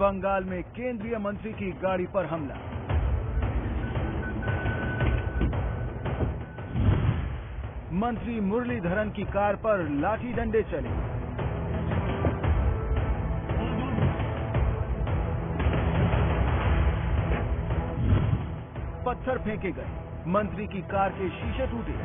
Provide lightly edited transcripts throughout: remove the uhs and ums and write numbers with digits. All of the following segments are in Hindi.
बंगाल में केंद्रीय मंत्री की गाड़ी पर हमला। मंत्री मुरलीधरन की कार पर लाठी डंडे चले। पत्थर फेंके गए। मंत्री की कार के शीशे टूटे।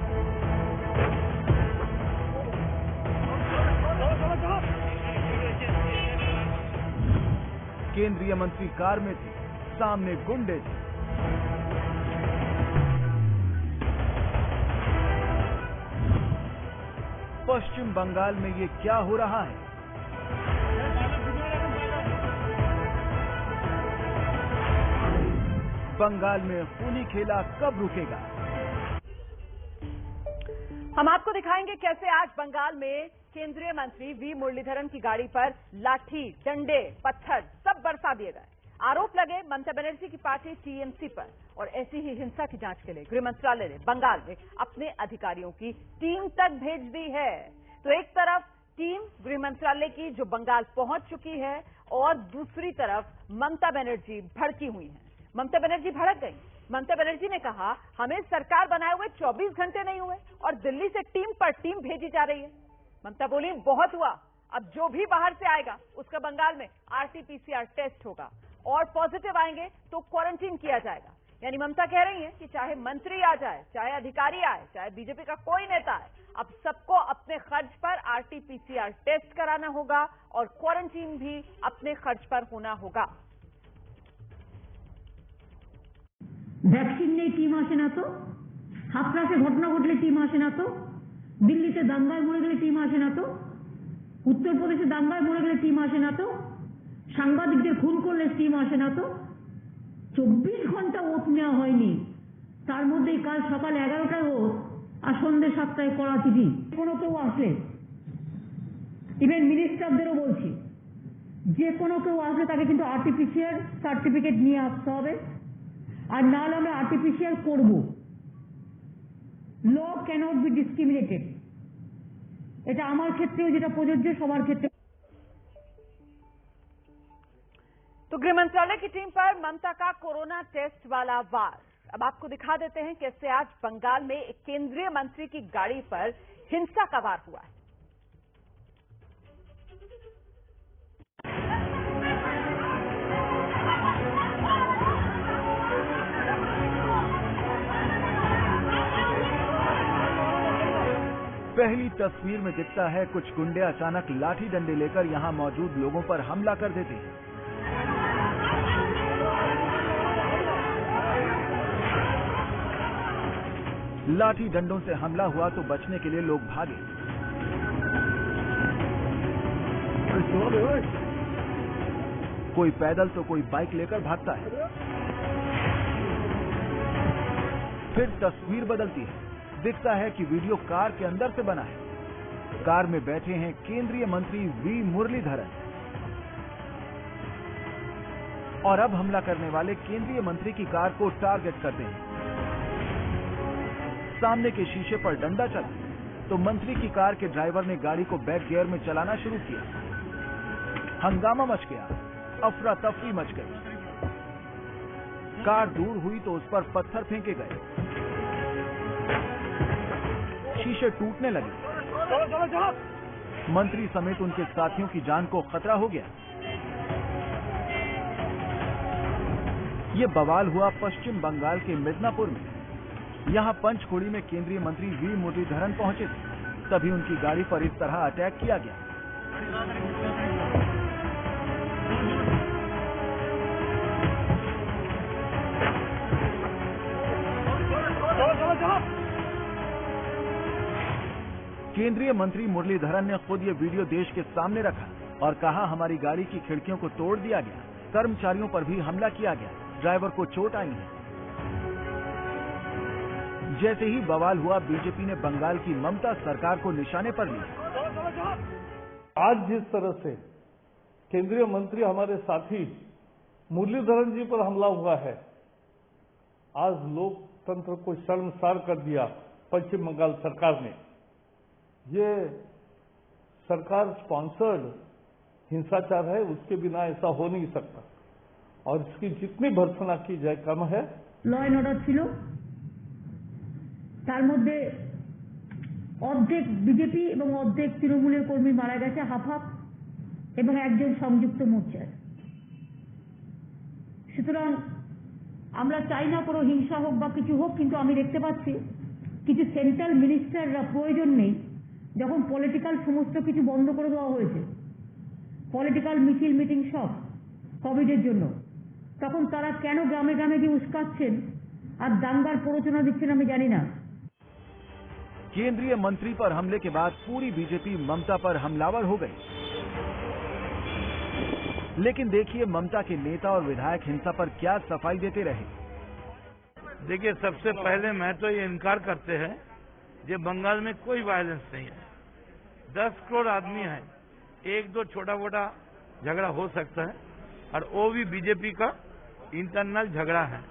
केंद्रीय मंत्री कार में थे, सामने गुंडे थे। पश्चिम बंगाल में ये क्या हो रहा है? बंगाल में होली खेला कब रुकेगा? हम आपको दिखाएंगे कैसे आज बंगाल में केंद्रीय मंत्री वी मुरलीधरन की गाड़ी पर लाठी, डंडे, पत्थर सब बरसा दिए गए। आरोप लगे ममता बनर्जी की पार्टी टीएमसी पर और ऐसी ही हिंसा की जांच के लिए गृह मंत्रालय ने बंगाल में अपने अधिकारियों की टीम तक भेज दी है। तो एक तरफ टीम गृह मंत्रालय की जो बंगाल पहुंच चुकी है और दूसरी तरफ ममता बनर्जी भड़की हुई है। ममता बनर्जी भड़क गई। ममता बनर्जी ने कहा हमें सरकार बनाए हुए 24 घंटे नहीं हुए और दिल्ली से टीम पर टीम भेजी जा रही है। ममता बोली बहुत हुआ, अब जो भी बाहर से आएगा उसका बंगाल में आरटीपीसीआर टेस्ट होगा और पॉजिटिव आएंगे तो क्वारंटीन किया जाएगा। यानी ममता कह रही है कि चाहे मंत्री आ जाए, चाहे अधिकारी आए, चाहे बीजेपी का कोई नेता आए, अब सबको अपने खर्च पर आरटीपीसीआर टेस्ट कराना होगा और क्वारंटीन भी अपने खर्च पर होना होगा। ভ্যাকসিন নেই টিম আসে না তো, হাতরাসে ঘটনা ঘটলে টিম আসে না তো, দিল্লিতে দাঙ্গায় মরে গেলে টিম আসে না তো, উত্তরপ্রদেশে দাঙ্গায় মরে গেলে টিম আসে না তো, সাংবাদিকদের খুন করলে টিম আসে না তো। 24 ঘন্টা ওত নেওয়া হয়নি, তার মধ্যেই কাল সকাল 11টায় ওত আর সন্ধ্যে 7টায় করা চিঠি। কোনো কেউ আসলে, ইভেন মিনিস্টারদেরও বলছি, যে কোনো কেউ আসলে তাকে কিন্তু আরটিপিসিআর সার্টিফিকেট নিয়ে আসতে হবে, আর না হলে আমরা আর্টিফিশিয়াল করব। ল ক্যানট বি ডিসক্রিমিনেটেড। এটা আমার ক্ষেত্রেও যেটা প্রযোজ্য সবার ক্ষেত্রে। तो गृह मंत्रालय की टीम पर ममता का कोरोना टेस्ट वाला वार। अब आपको दिखा देते हैं कैसे आज बंगाल में एक केंद्रीय मंत्री की गाड़ी पर हिंसा का वार हुआ है। पहली तस्वीर में दिखता है कुछ गुंडे अचानक लाठी डंडे लेकर यहां मौजूद लोगों पर हमला कर देते हैं। लाठी डंडों से हमला हुआ तो बचने के लिए लोग भागे। कोई पैदल तो कोई बाइक लेकर भागता है। फिर तस्वीर बदलती है। दिखता है कि वीडियो कार के अंदर से बना है। कार में बैठे हैं केंद्रीय मंत्री वी मुरलीधरन और अब हमला करने वाले केंद्रीय मंत्री की कार को टारगेट करते हैं। सामने के शीशे पर डंडा चला तो मंत्री की कार के ड्राइवर ने गाड़ी को बैक गियर में चलाना शुरू किया। हंगामा मच गया, अफरा तफरी मच गई। कार दूर हुई तो उस पर पत्थर फेंके गए, शीशे टूटने लगे। मंत्री समेत उनके साथियों की जान को खतरा हो गया। ये बवाल हुआ पश्चिम बंगाल के मिदनापुर में। यहां पंचकुड़ी में केंद्रीय मंत्री वी मुरलीधरन पहुंचे थे, तभी उनकी गाड़ी पर इस तरह अटैक किया गया। केंद्रीय मंत्री मुरलीधरन ने खुद ये वीडियो देश के सामने रखा और कहा हमारी गाड़ी की खिड़कियों को तोड़ दिया गया, कर्मचारियों पर भी हमला किया गया, ड्राइवर को चोट आई है। जैसे ही बवाल हुआ बीजेपी ने बंगाल की ममता सरकार को निशाने पर लिया। आज जिस तरह से केंद्रीय मंत्री हमारे साथी मुरलीधरन जी पर हमला हुआ है, आज लोकतंत्र को शर्मसार कर दिया पश्चिम बंगाल सरकार ने। ये सरकार स्पॉन्सर्ड हिंसाचार है, उसके बिना ऐसा हो नहीं सकता और इसकी जितनी भर्त्सना की जाए कम है। ল অ্যান্ড অর্ডার ছিল, তার মধ্যে অর্ধেক বিজেপি এবং অর্ধেক তৃণমূলের কর্মী মারা গেছে হাফ হাফ এবং একজন সংযুক্ত মোর্চার। সুতরাং আমরা চাই না কোনো হিংসা হোক বা কিছু হোক, কিন্তু আমি দেখতে পাচ্ছি কিছু সেন্ট্রাল মিনিস্টাররা প্রয়োজন নেই, যখন পলিটিক্যাল সমস্ত কিছু বন্ধ করে দেওয়া হয়েছে, পলিটিক্যাল মিছিল মিটিং সব কোভিডের জন্য, তখন তারা কেন গ্রামে গ্রামে গিয়ে উস্কাচ্ছেন আর দাঙ্গার প্ররোচনা দিচ্ছেন আমি জানি না। केंद्रीय मंत्री पर हमले के बाद पूरी बीजेपी ममता पर हमलावर हो गई। लेकिन देखिए ममता के नेता और विधायक हिंसा पर क्या सफाई देते रहे। देखिए, सबसे पहले मैं तो ये इनकार करते हैं कि बंगाल में कोई वायलेंस नहीं है। 10 करोड़ आदमी है, एक दो छोटा मोटा झगड़ा हो सकता है और वो भी बीजेपी का इंटरनल झगड़ा है,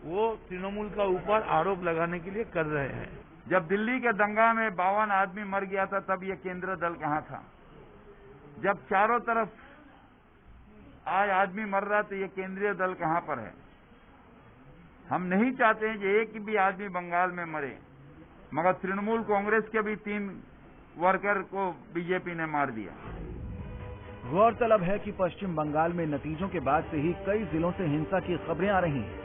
वो तृणमूल का ऊपर आरोप लगाने के लिए कर रहे हैं। जब दिल्ली के दंगा में 52 आदमी मर गया था तब ये केंद्रीय दल कहां था? जब चारों तरफ आज आदमी मर रहा तो ये केंद्रीय दल कहां पर है? हम नहीं चाहते हैं कि एक भी आदमी बंगाल में मरे, मगर तृणमूल कांग्रेस के भी 3 वर्कर को बीजेपी ने मार दिया। गौरतलब है कि पश्चिम बंगाल में नतीजों के बाद से ही कई जिलों से हिंसा की खबरें आ रही हैं।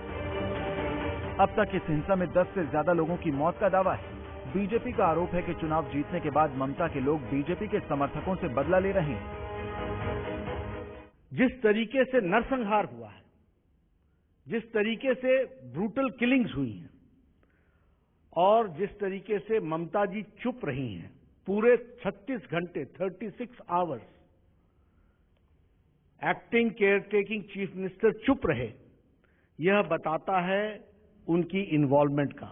अब तक इस हिंसा में 10 से ज्यादा लोगों की मौत का दावा है। बीजेपी का आरोप है कि चुनाव जीतने के बाद ममता के लोग बीजेपी के समर्थकों से बदला ले रहे हैं। जिस तरीके से नरसंहार हुआ है, जिस तरीके से ब्रूटल किलिंग्स हुई हैं और जिस तरीके से ममता जी चुप रही हैं, पूरे 36 घंटे 36 hours acting care taking chief minister चुप रहे, यह बताता है उनकी इन्वॉल्वमेंट का।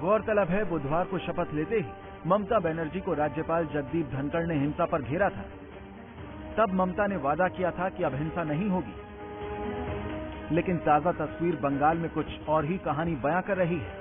गौरतलब है बुधवार को शपथ लेते ही ममता बनर्जी को राज्यपाल जगदीप धनखड़ ने हिंसा पर घेरा था। तब ममता ने वादा किया था कि अब हिंसा नहीं होगी, लेकिन ताजा तस्वीर बंगाल में कुछ और ही कहानी बयां कर रही है।